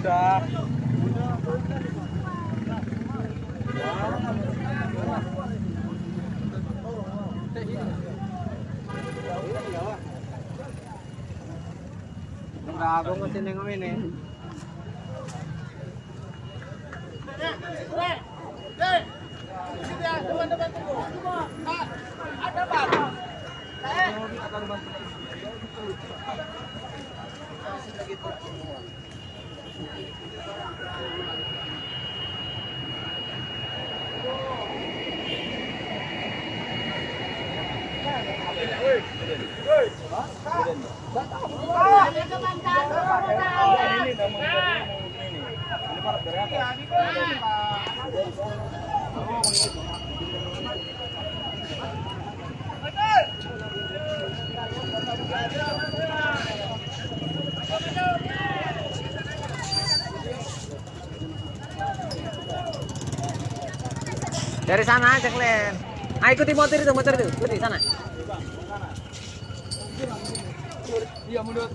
udah. Enggak, aku mesti nengok ini. Ada Pak. Dari sana aja kalian. Ayo ikuti motor itu, ikuti sana. Iya mundur.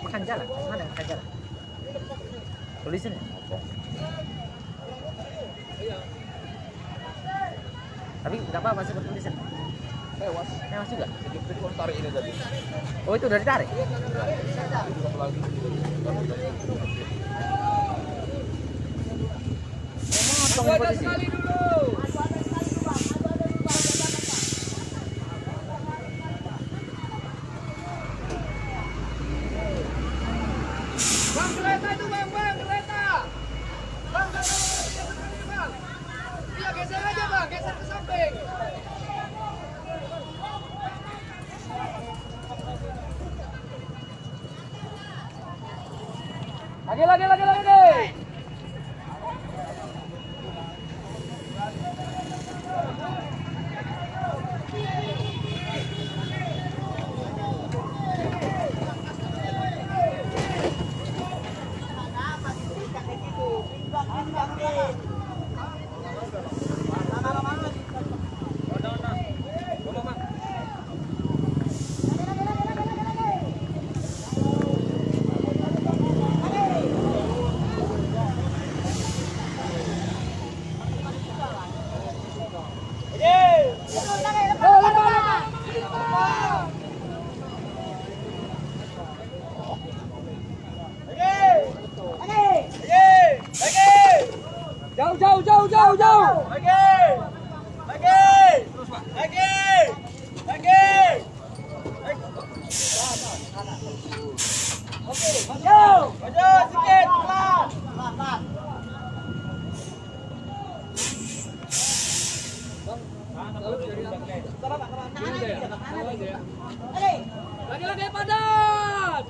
Makan jalan, mana makan jalan? Tulisin ya? Tapi nggak apa-apa sih bertulisan. Tewas. Tewas juga? Jadi tarik ini tadi. Oh itu udah ditarik? Motong posisi. Bang, kereta itu bang, kereta. Bang, iya geser aja bang, geser ke samping. Lagi. Jauh. Lagi. Maju sedikit, pelan. Lagi padat.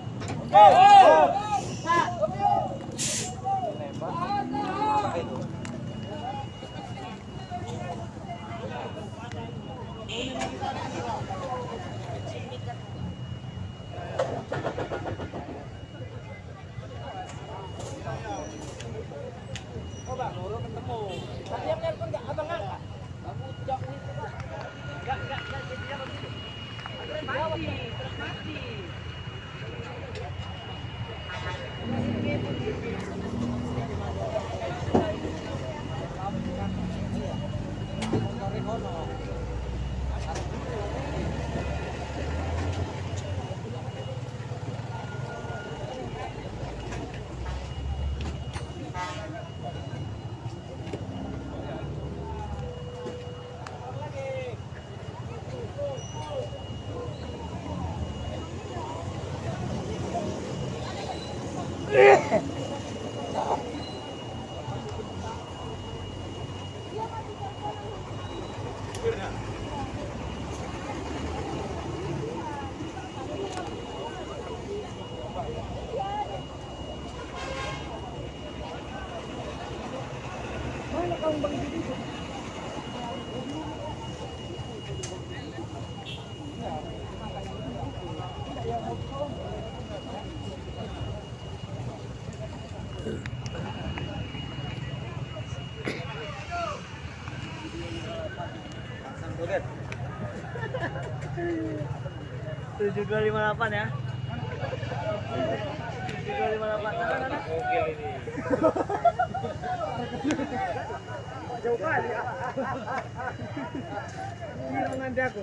Oke. 7258 ya. 7258. Nah. Oke ini. Jauh kali ya. Ini nanti aku.